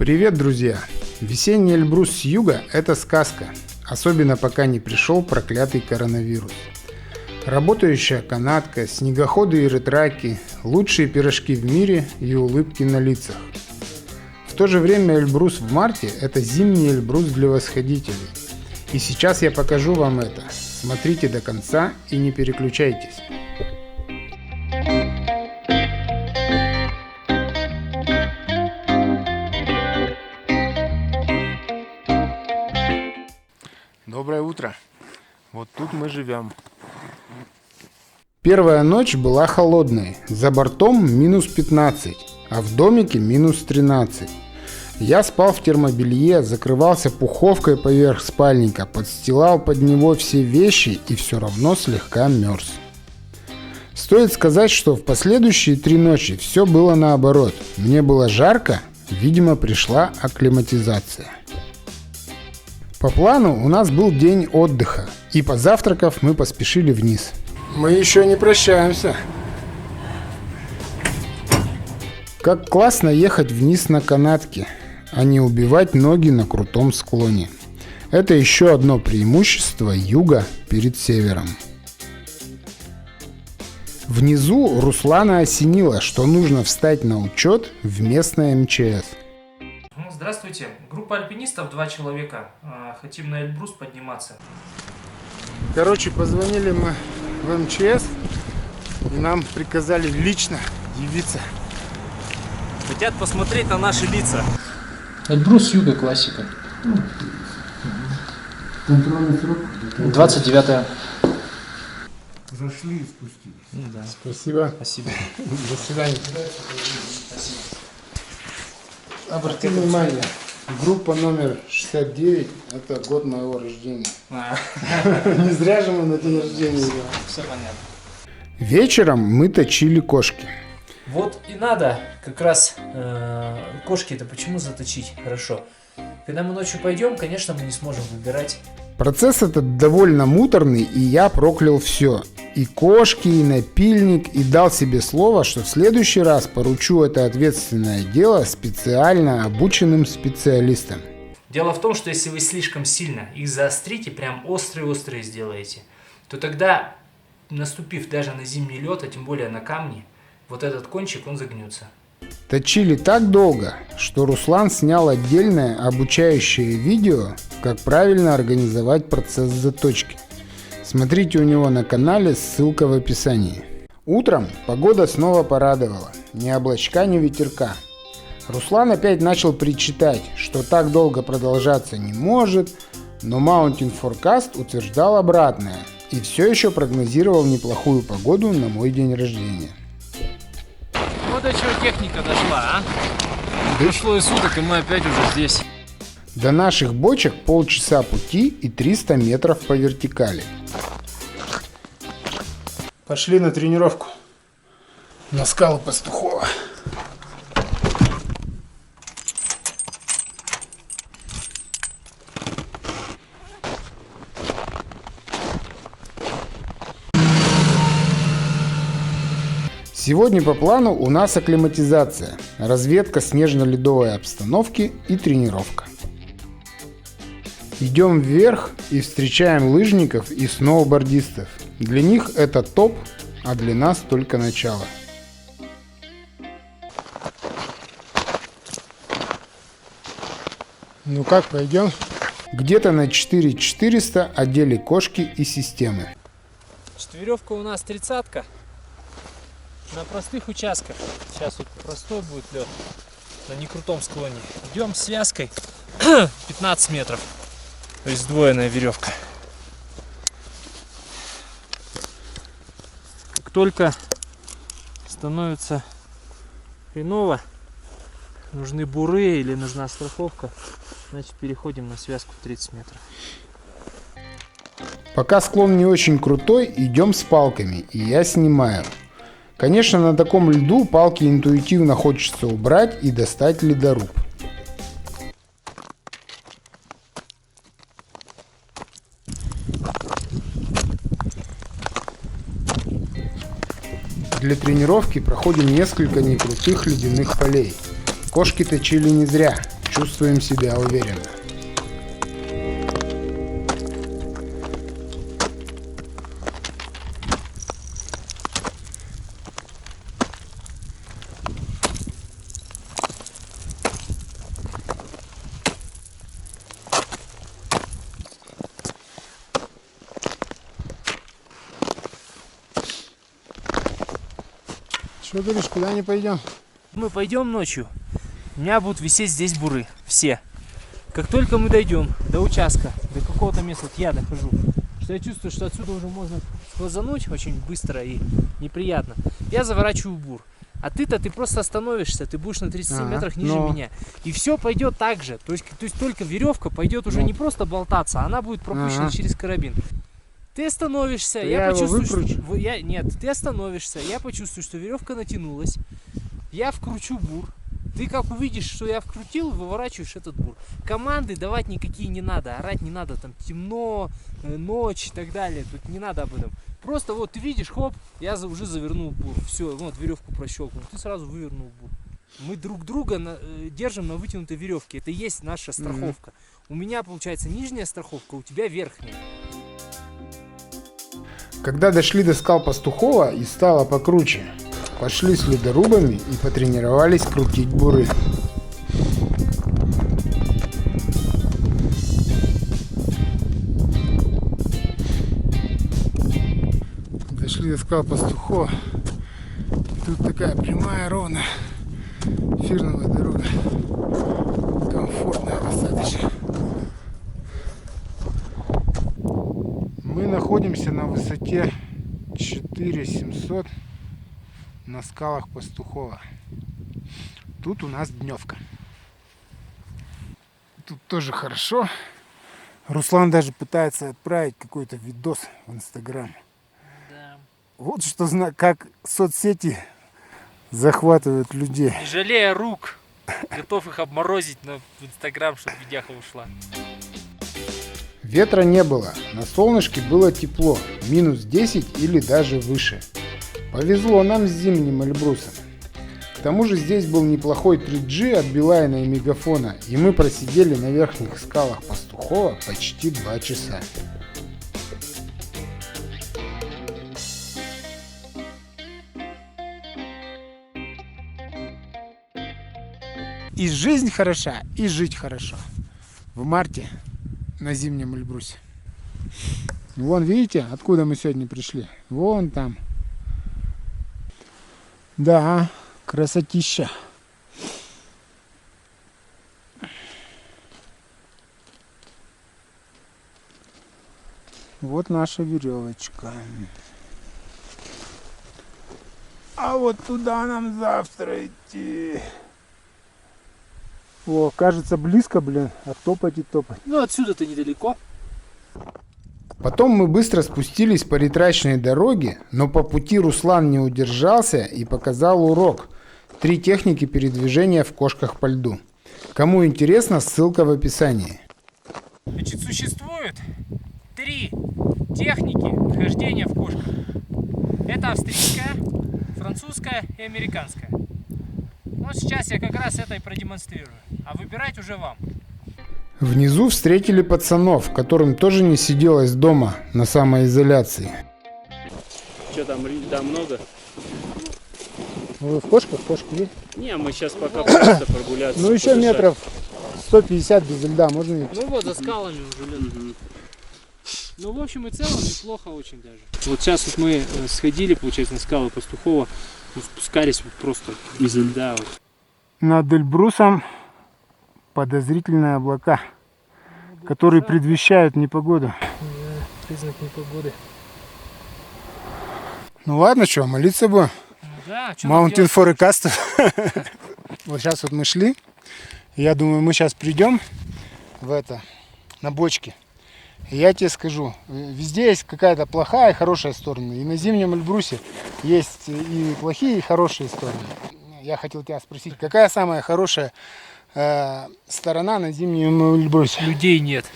Привет, друзья! Весенний Эльбрус с юга – это сказка, особенно пока не пришел проклятый коронавирус. Работающая канатка, снегоходы и ретраки, лучшие пирожки в мире и улыбки на лицах. В то же время Эльбрус в марте – это зимний Эльбрус для восходителей. И сейчас я покажу вам это. Смотрите до конца и не переключайтесь. Доброе утро. Вот тут мы живем. Первая ночь была холодной. За бортом минус 15, а в домике минус 13. Я спал в термобелье, закрывался пуховкой поверх спальника, подстилал под него все вещи и все равно слегка мерз. Стоит сказать, что в последующие 3 ночи все было наоборот. Мне было жарко, видимо, пришла акклиматизация. По плану у нас был день отдыха, и позавтракав мы поспешили вниз. Мы еще не прощаемся. Как классно ехать вниз на канатке, а не убивать ноги на крутом склоне. Это еще одно преимущество юга перед севером. Внизу Руслана осенило, что нужно встать на учет в местное МЧС. Здравствуйте, группа альпинистов 2 человека, хотим на Эльбрус подниматься. Короче, позвонили мы в МЧС, и нам приказали лично явиться. Хотят посмотреть на наши лица. Эльбрус юга классика. Контрольный срок? 29-е. Зашли и спустились. Да. Спасибо. Спасибо. До свидания. Спасибо. Обратите внимание, группа номер 69 – это год моего рождения. Не зря же мы на день рождения идем. Все понятно. Вечером мы точили кошки. Вот и надо как раз кошки-то почему заточить хорошо. Когда мы ночью пойдем, конечно, мы не сможем выбирать. Процесс этот довольно муторный, и я проклял все. И кошки, и напильник, и дал себе слово, что в следующий раз поручу это ответственное дело специально обученным специалистам. Дело в том, что если вы слишком сильно их заострите, прям острые-острые сделаете, то тогда, наступив даже на зимний лед, а тем более на камни, вот этот кончик, он загнется. Точили так долго, что Руслан снял отдельное обучающее видео, как правильно организовать процесс заточки. Смотрите у него на канале, ссылка в описании. Утром погода снова порадовала, ни облачка, ни ветерка. Руслан опять начал причитать, что так долго продолжаться не может, но Mountain Forecast утверждал обратное и все еще прогнозировал неплохую погоду на мой день рождения. Вот до чего техника дошла, а? Прошло и суток, и мы опять уже здесь. До наших бочек полчаса пути и 300 метров по вертикали. Пошли на тренировку. На скалу Пастухова. Сегодня по плану у нас акклиматизация, разведка снежно-ледовой обстановки и тренировка. Идем вверх и встречаем лыжников и сноубордистов. Для них это топ, а для нас только начало. Ну как, пойдем? Где-то на 4400 одели кошки и системы. Четверевка у нас 30-ка. На простых участках. Сейчас вот простой будет лед. На некрутом склоне. Идем с связкой 15 метров. То есть сдвоенная веревка. Как только становится хреново, нужны буры или нужна страховка, значит переходим на связку в 30 метров. Пока склон не очень крутой, идем с палками, и я снимаю. Конечно, на таком льду палки интуитивно хочется убрать и достать ледоруб. Для тренировки проходим несколько некрутых ледяных полей. Кошки точили не зря. чувствуем себя уверенно. Что говоришь, куда не пойдем? Мы пойдем ночью. У меня будут висеть здесь буры. Все. Как только мы дойдем до участка, до какого-то места, вот я дохожу, что я чувствую, что отсюда уже можно сквозануть очень быстро и неприятно, я заворачиваю в бур. А ты просто остановишься, ты будешь на 30 метрах ниже меня. И все пойдет так же. То есть только веревка пойдет уже не просто болтаться, а она будет пропущена через карабин. Ты остановишься, я почувствую, нет, ты остановишься, я почувствую, что веревка натянулась, я вкручу бур. Ты как увидишь, что я вкрутил, выворачиваешь этот бур. Команды давать никакие не надо, орать не надо, там темно, ночь и так далее, тут не надо об этом. Просто вот ты видишь, хоп, я уже завернул бур, все, вот веревку прощелкнул, ты сразу вывернул бур. Мы друг друга держим на вытянутой веревке, это и есть наша страховка. У меня получается нижняя страховка, у тебя верхняя. Когда дошли до скал Пастухова и стало покруче, пошли с ледорубами и потренировались крутить буры. Дошли до скал Пастухова. Тут такая прямая, ровная фирновая дорога. Комфортная достаточно. Мы находимся на высоте 4700 на скалах Пастухова. Тут у нас дневка. Тут тоже хорошо. Руслан даже пытается отправить какой-то видос в Инстаграм. Да. Вот что как соцсети захватывают людей. Не жалея рук, готов их обморозить в Инстаграм, чтобы видяха ушла. Ветра не было, на солнышке было тепло, минус 10 или даже выше. Повезло нам с зимним Эльбрусом. К тому же здесь был неплохой 3G от Билайна и Мегафона, и мы просидели на верхних скалах Пастухова почти 2 часа. И жизнь хороша, и жить хорошо. В марте на зимнем Эльбрусе. Вон, видите, откуда мы сегодня пришли? Вон там. Да, красотища. Вот наша веревочка. А вот туда нам завтра идти. О, кажется, близко, блин, а топать и топать. Ну, отсюда-то недалеко. Потом мы быстро спустились по ретрачной дороге, но по пути Руслан не удержался и показал урок. 3 техники передвижения в кошках по льду. Кому интересно, ссылка в описании. Значит, существует 3 техники хождения в кошках. Это австрийская, французская и американская. Вот сейчас я как раз это и продемонстрирую. А выбирать уже вам. Внизу встретили пацанов, которым тоже не сиделось дома на самоизоляции. Что там, льда много? Вы в кошках? Кошки есть? Не, мы сейчас пока просто прогуляться. Ну еще подышать. метров 150 без льда можно идти. Ну вот, за скалами уже лед. Ну, в общем и целом, неплохо очень даже. Вот сейчас вот мы сходили, получается, на скалы Пастухова, спускались вот просто из льда. Вот. Над Эльбрусом подозрительные облака, которые предвещают непогоду. Признак непогоды. Ну ладно, что, молиться будем? Да, что Mountain Forecast. Вот сейчас вот мы шли. Я думаю, мы сейчас придем на бочке. И я тебе скажу, везде есть какая-то плохая и хорошая сторона. И на зимнем Эльбрусе есть и плохие, и хорошие стороны. Я хотел тебя спросить, какая самая хорошая сторона на зимнем Эльбрусе? людей нет.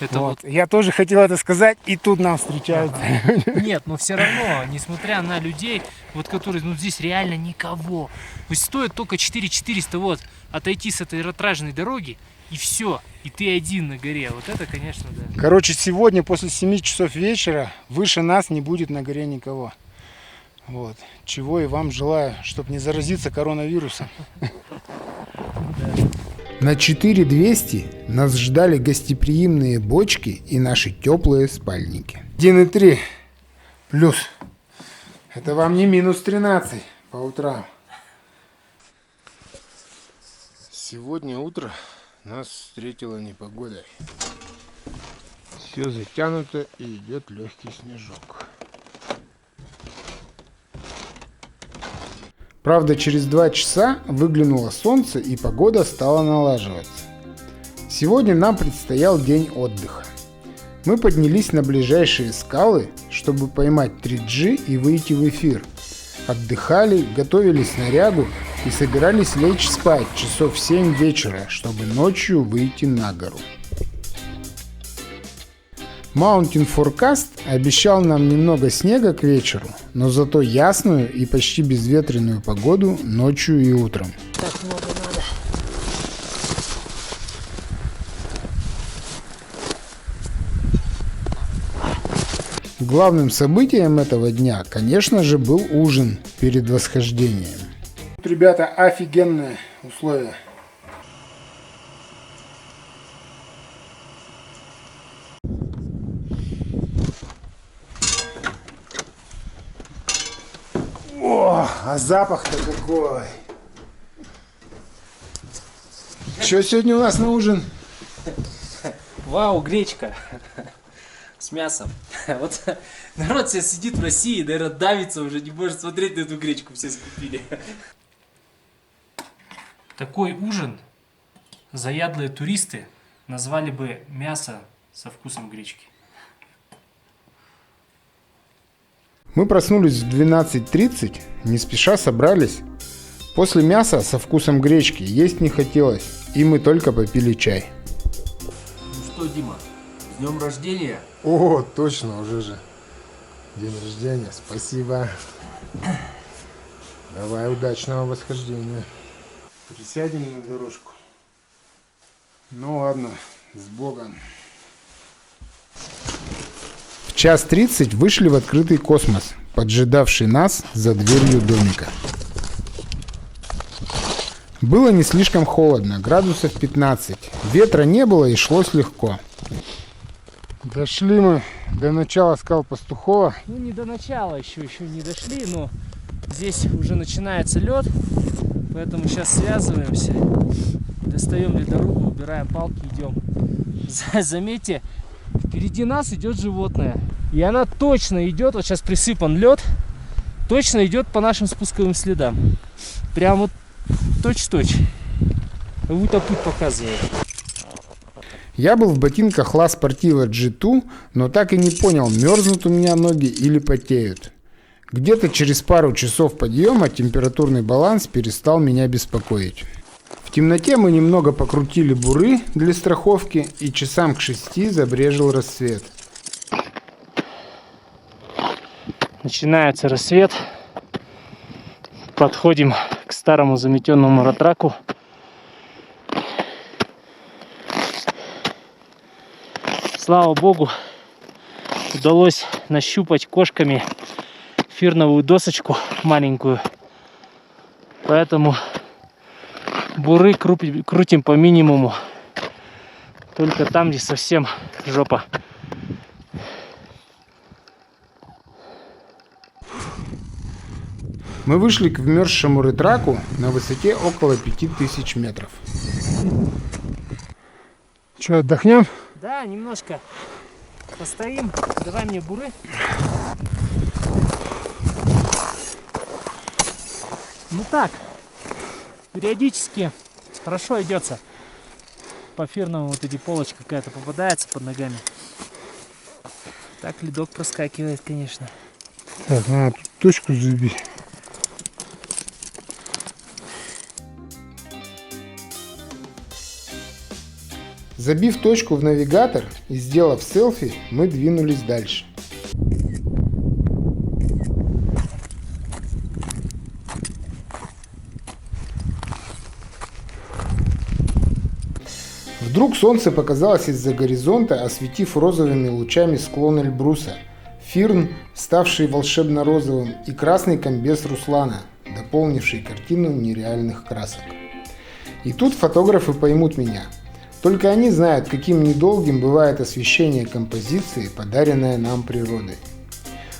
Это Вот. Я тоже хотел это сказать, и тут нам встречаются. Нет, но все равно, несмотря на людей, вот которые, ну здесь реально никого. То есть стоит только 4400 вот отойти с этой ратражной дороги, и все, и ты один на горе. Вот это, конечно, да. Короче, сегодня после 7 часов вечера выше нас не будет на горе никого. Вот. Чего и вам желаю, чтобы не заразиться коронавирусом. На 4200 нас ждали гостеприимные бочки и наши теплые спальники. 1,3 плюс. Это вам не минус 13 по утрам. Сегодня утро нас встретила непогодой. Все затянуто и идет легкий снежок. Правда, через 2 часа выглянуло солнце и погода стала налаживаться. Сегодня нам предстоял день отдыха. Мы поднялись на ближайшие скалы, чтобы поймать 3G и выйти в эфир. Отдыхали, готовили снарягу и собирались лечь спать часов в 7 вечера, чтобы ночью выйти на гору. Mountain Forecast обещал нам немного снега к вечеру, но зато ясную и почти безветренную погоду ночью и утром. Так много надо. Главным событием этого дня, конечно же, был ужин перед восхождением. Тут, ребята, офигенные условия. О, а запах-то какой! Что сегодня у нас на ужин? Вау, гречка с мясом. Вот народ сейчас сидит в России, наверное, давится уже, не может смотреть на эту гречку, все скупили. Такой ужин заядлые туристы назвали бы мясо со вкусом гречки. Мы проснулись в 12:30, не спеша собрались. После мяса со вкусом гречки есть не хотелось, и мы только попили чай. Ну что, Дима, с днем рождения. О, точно, уже же день рождения, спасибо. Давай, удачного восхождения. Присядем на дорожку. Ну ладно, с Богом. В 1:30 вышли в открытый космос, поджидавший нас за дверью домика. Было не слишком холодно, градусов 15. Ветра не было и шлось легко. Дошли мы до начала скал Пастухова. Ну не до начала еще не дошли, но здесь уже начинается лед, поэтому сейчас связываемся, достаем ледорубы, убираем палки, идем. Заметьте, впереди нас идет животное, и она точно идет, вот сейчас присыпан лед, точно идет по нашим спусковым следам. Прям вот точь-в-точь. Как будто путь показывает. Я был в ботинках La Sportiva G2, но так и не понял, мерзнут у меня ноги или потеют. Где-то через пару часов подъема температурный баланс перестал меня беспокоить. В темноте мы немного покрутили буры для страховки, и часам к 6 забрежил рассвет. Начинается рассвет. Подходим к старому заметенному ратраку. Слава богу, удалось нащупать кошками фирновую досочку маленькую. Поэтому буры крутим по минимуму. Только там, где совсем жопа. Мы вышли к вмерзшему ратраку на высоте около 5000 метров. Че, отдохнем? Да, немножко постоим. Давай мне буры. Ну так, периодически хорошо идется. По фирному вот эти полочка какая-то попадается под ногами. Так ледок проскакивает, конечно. Так, надо тут точку забить. Забив точку в навигатор и сделав селфи, мы двинулись дальше. Вдруг солнце показалось из-за горизонта, осветив розовыми лучами склон Эльбруса, фирн, ставший волшебно-розовым, и красный комбез Руслана, дополнивший картину нереальных красок. И тут фотографы поймут меня. Только они знают, каким недолгим бывает освещение композиции, подаренное нам природой.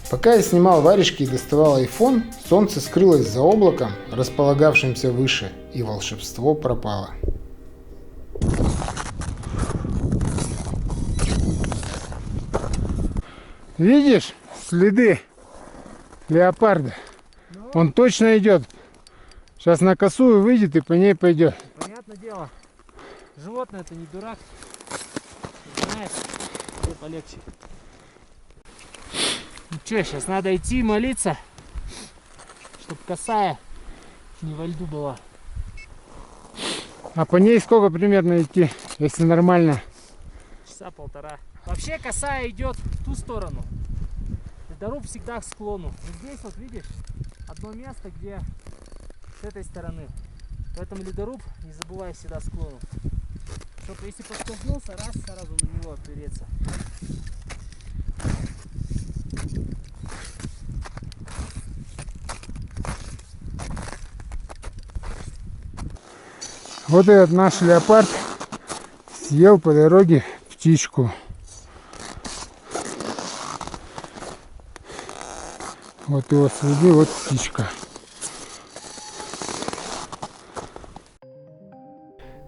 Пока я снимал варежки и доставал iPhone, солнце скрылось за облаком, располагавшимся выше, и волшебство пропало. Видишь следы леопарда? Он точно идет. Сейчас на косую выйдет и по ней пойдет. Понятное дело, животное это не дурак. Знает, где полегче. Ну что, сейчас надо идти молиться, чтобы косая не во льду была. А по ней сколько примерно идти, если нормально? Часа полтора. Вообще косая идет в ту сторону. Ледоруб всегда к склону. Вот здесь вот видишь одно место, где с этой стороны. Поэтому ледоруб, не забывай, всегда склону. Чтобы если подскользнулся, раз сразу на него опереться. Вот этот наш леопард съел по дороге птичку. Вот его следы, вот птичка.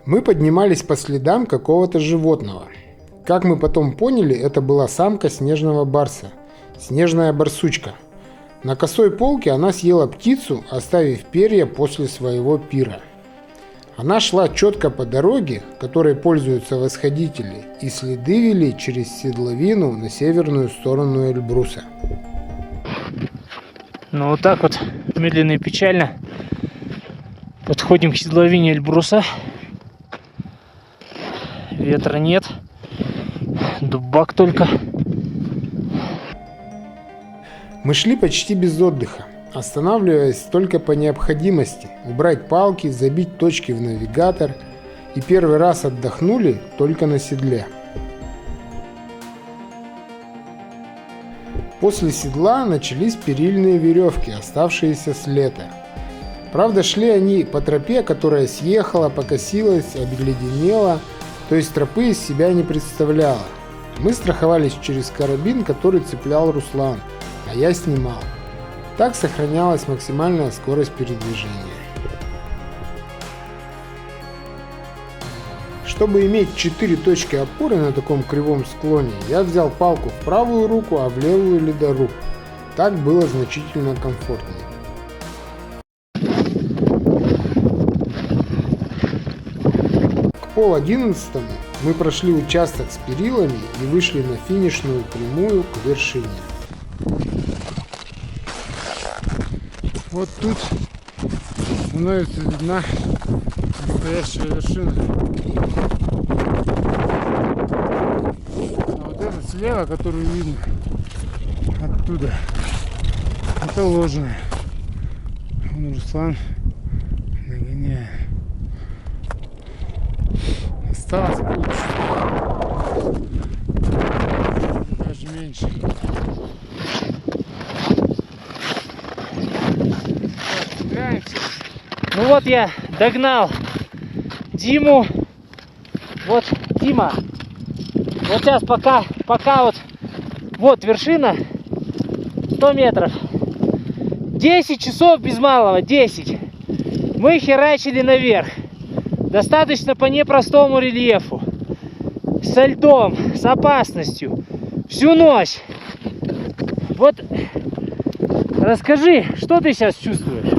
Мы поднимались по следам какого-то животного. Как мы потом поняли, это была самка снежного барса, снежная барсучка. На косой полке она съела птицу, оставив перья после своего пира. Она шла четко по дороге, которой пользуются восходители, и следы вели через седловину на северную сторону Эльбруса. Ну вот так вот, медленно и печально, подходим к седловине Эльбруса. Ветра нет, дубак только. Мы шли почти без отдыха, останавливаясь только по необходимости, убрать палки, забить точки в навигатор, и первый раз отдохнули только на седле. После седла начались перильные веревки, оставшиеся с лета. Правда, шли они по тропе, которая съехала, покосилась, обледенела, то есть тропы из себя не представляла. Мы страховались через карабин, который цеплял Руслан, а я снимал. Так сохранялась максимальная скорость передвижения. Чтобы иметь 4 точки опоры на таком кривом склоне, я взял палку в правую руку, а в левую ледоруб. Так было значительно комфортнее. К 10:30 мы прошли участок с перилами и вышли на финишную прямую к вершине. Вот тут становится видна настоящая вершина. А вот эта слева, которую видно оттуда, это ложная. Вон Руслан нагоняет. Осталось полчаса. Даже меньше. Ну вот я догнал Диму. Вот Дима. Вот сейчас пока вот вершина 100 метров. 10 часов без малого, 10. Мы херачили наверх. Достаточно по непростому рельефу. Со льдом, с опасностью. Всю ночь. Вот расскажи, что ты сейчас чувствуешь?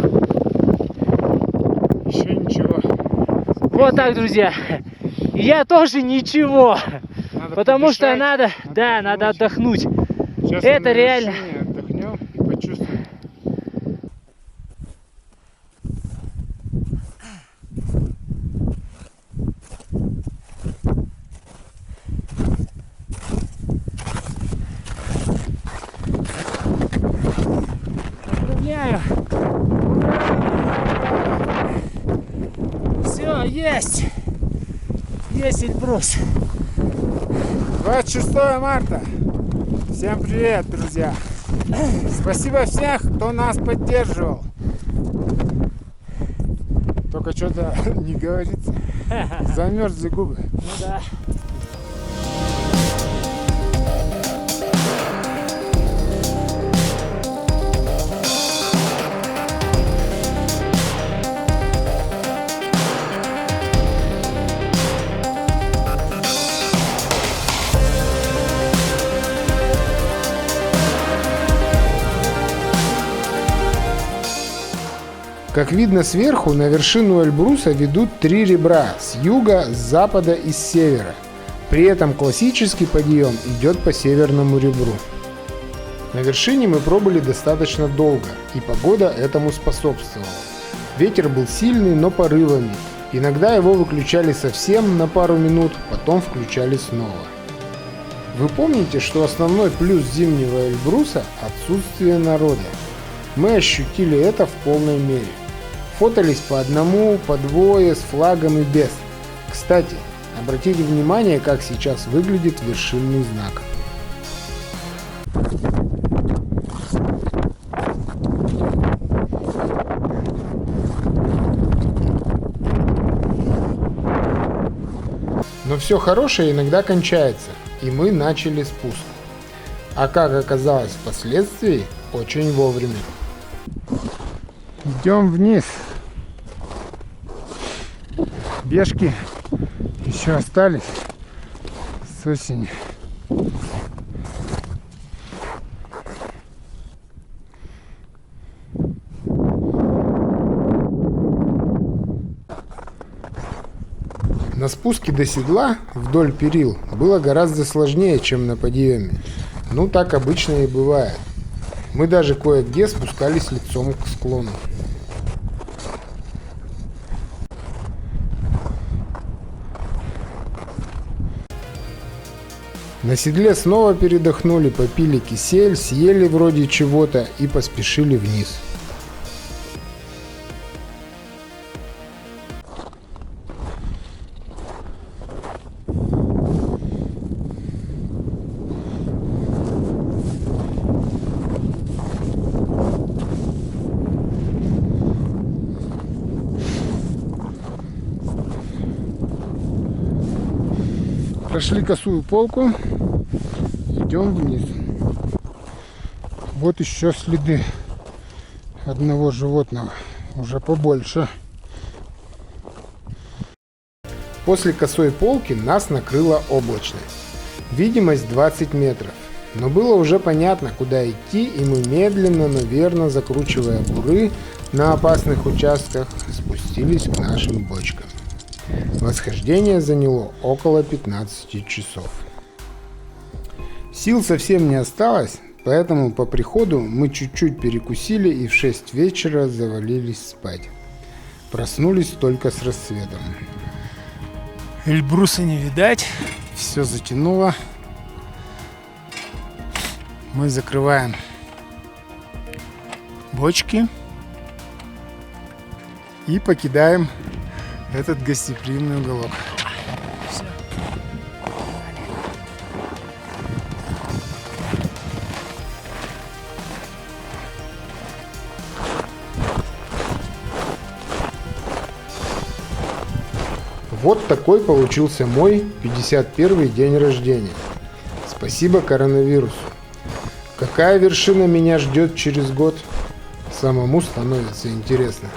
Еще ничего. Вот так, друзья. Я тоже ничего. Надо потому что подышать, надо отдохнуть. Сейчас Это мы на реально. вершине отдохнем и почувствуем. Есть! Есть Эльбрус! 26 марта. Всем привет, друзья. Спасибо всем, кто нас поддерживал. Только что-то не говорится. Замерзли губы. Ну да. Как видно сверху, на вершину Эльбруса ведут 3 ребра с юга, с запада и с севера. При этом классический подъем идет по северному ребру. На вершине мы пробыли достаточно долго, и погода этому способствовала. Ветер был сильный, но порывами. Иногда его выключали совсем на пару минут, потом включали снова. Вы помните, что основной плюс зимнего Эльбруса – отсутствие народа. Мы ощутили это в полной мере. Фотались по одному, по двое, с флагом и без. Кстати, обратите внимание, как сейчас выглядит вершинный знак. Но все хорошее иногда кончается, и мы начали спуск. А как оказалось впоследствии, очень вовремя. Идем вниз. Бежки еще остались с осени. На спуске до седла вдоль перил было гораздо сложнее, чем на подъеме. Ну так обычно и бывает. Мы даже кое-где спускались лицом к склону. На седле снова передохнули, попили кисель, съели вроде чего-то и поспешили вниз. Прошли косую полку, идем вниз. Вот еще следы одного животного, уже побольше. После косой полки нас накрыла облачность. Видимость 20 метров. Но было уже понятно, куда идти, и мы медленно, но верно, закручивая буры на опасных участках, спустились к нашим бочкам. Восхождение заняло около 15 часов. Сил совсем не осталось, поэтому по приходу мы чуть-чуть перекусили и в 6 вечера завалились спать. Проснулись только с рассветом. Эльбруса не видать. Все затянуло. Мы закрываем бочки и покидаем этот гостеприимный уголок. Вот такой получился мой 51-й день рождения. Спасибо коронавирусу. Какая вершина меня ждет через год? Самому становится интересно.